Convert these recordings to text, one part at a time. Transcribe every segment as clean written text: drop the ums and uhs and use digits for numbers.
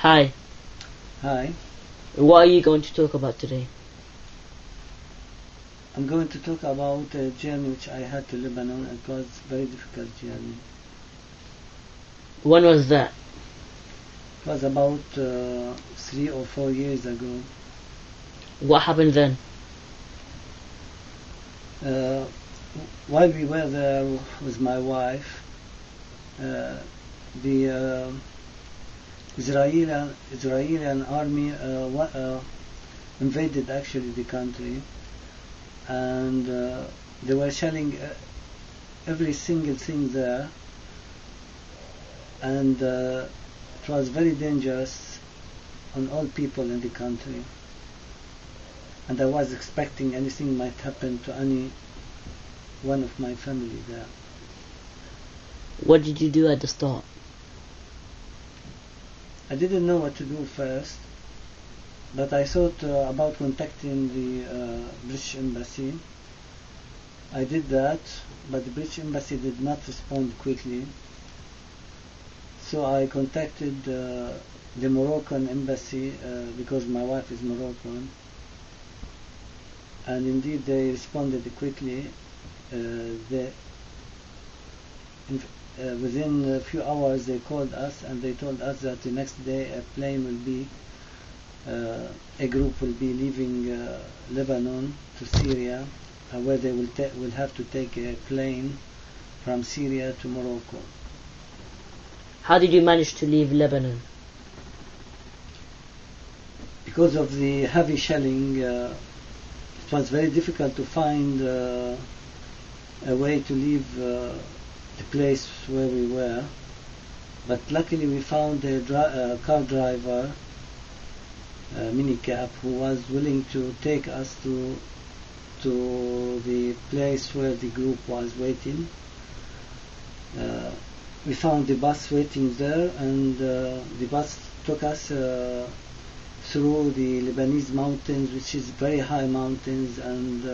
Hi. Hi. What are you going to talk about today? I'm going to talk about a journey which I had to Lebanon. It was a very difficult journey. When was that? It was about 3 or 4 years ago. What happened then? While we were there with my wife, the Israeli army invaded actually the country, and they were shelling every single thing there, and it was very dangerous on all people in the country, and I was expecting anything might happen to any one of my family there. What did you do at the start? I didn't know what to do first, but I thought about contacting the British Embassy. I did that, but the British Embassy did not respond quickly. So I contacted the Moroccan Embassy because my wife is Moroccan, and indeed they responded quickly. Within a few hours they called us and they told us that the next day a group will be leaving Lebanon to Syria, where they will have to take a plane from Syria to Morocco. How did you manage to leave Lebanon? Because of the heavy shelling, it was very difficult to find a way to leave the place where we were, but luckily we found a car driver, a minicab, who was willing to take us to the place where the group was waiting. We found the bus waiting there, and the bus took us through the Lebanese mountains, which is very high mountains and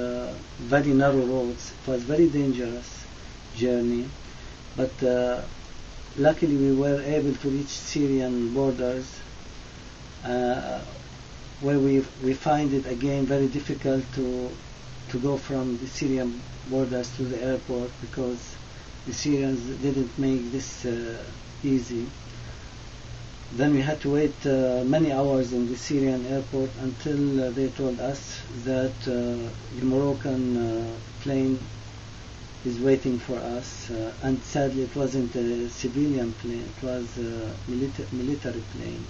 very narrow roads. It was a very dangerous journey, but luckily we were able to reach Syrian borders, where we find it again very difficult to go from the Syrian borders to the airport, because the Syrians didn't make this easy. Then we had to wait many hours in the Syrian airport until they told us that the Moroccan plane is waiting for us, and sadly it wasn't a civilian plane, it was a military plane,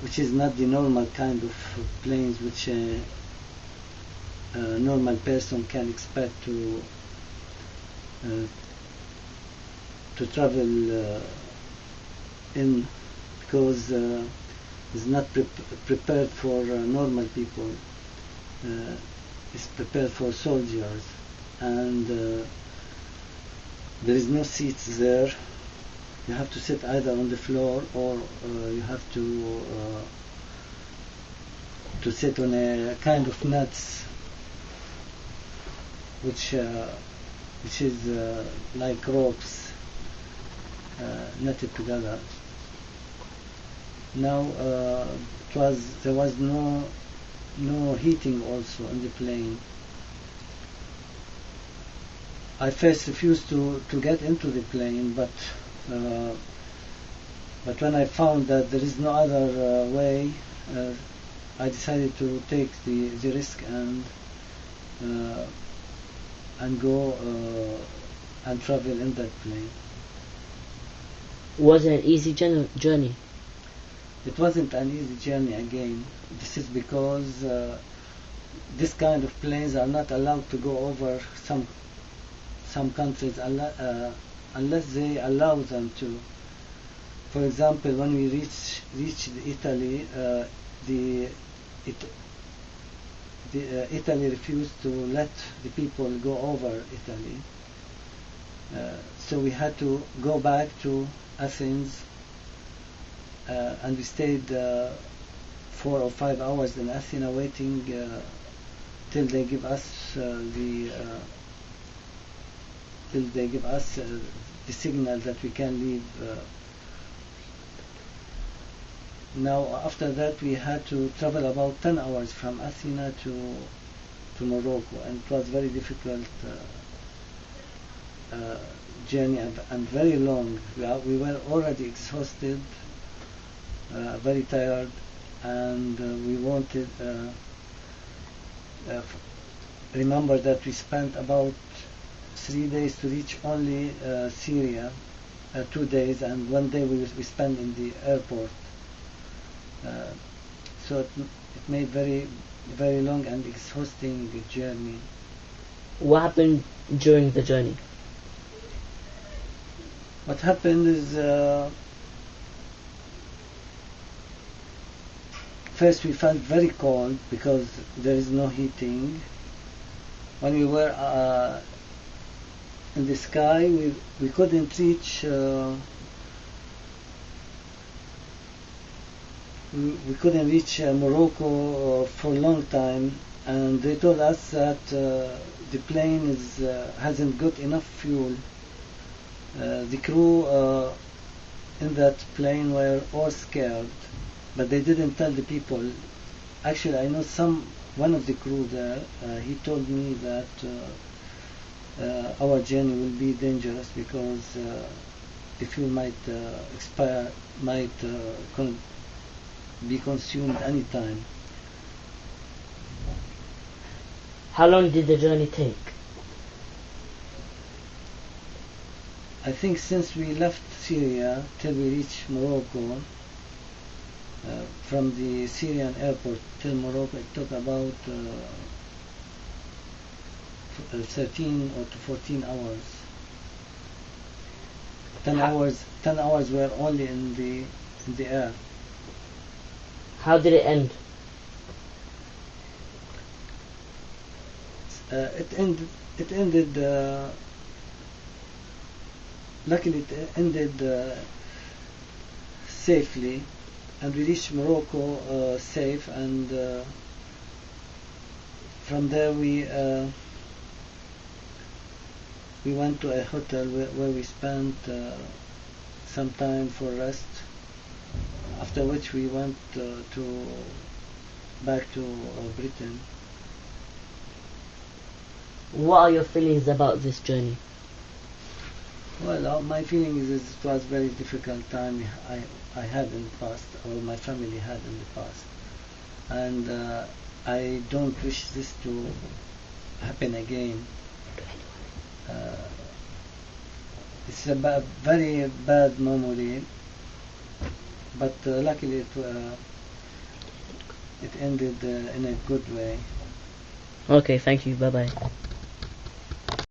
which is not the normal kind of planes which a normal person can expect to travel in, because it's not prepared for normal people. It's prepared for soldiers, and there is no seats there. You have to sit either on the floor or you have to sit on a kind of nuts, which is like ropes knitted together. Now there was no heating also in the plane. I first refused to get into the plane, but when I found that there is no other way, I decided to take the risk and go and travel in that plane. Was it an easy journey? It wasn't an easy journey again. This is because this kind of planes are not allowed to go over some countries unless they allow them to. For example, when we reached Italy, Italy refused to let the people go over Italy, so we had to go back to Athens, and we stayed 4 or 5 hours in Athens waiting till they give us the signal that we can leave Now after that we had to travel about 10 hours from Athena to Morocco, and it was very difficult journey and very long. We were already exhausted, very tired, and we wanted remember that we spent about 3 days to reach only Syria, 2 days, and 1 day we spent in the airport. So it made very long and exhausting journey. What happened during the journey? What happened is first we felt very cold because there is no heating. When we were in the sky, we couldn't reach we couldn't reach Morocco for a long time, and they told us that the plane hasn't got enough fuel. The crew in that plane were all scared, but they didn't tell the people. Actually, I know one of the crew there, he told me that our journey will be dangerous because the fuel might expire, might be consumed anytime. How long did the journey take? I think since we left Syria till we reached Morocco, from the Syrian airport till Morocco, it took about 13 or to 14 hours. 10 hours were only in the air. How did it end? It ended. Luckily, it ended safely, and we reached Morocco safe. And from there, we went to a hotel where we spent some time for rest. After which we went back to Britain. What are your feelings about this journey? Well, my feeling is it was a very difficult time I had in the past, or my family had in the past, and I don't wish this to happen again. It's a very bad memory. But luckily it ended in a good way. Okay, thank you. Bye bye.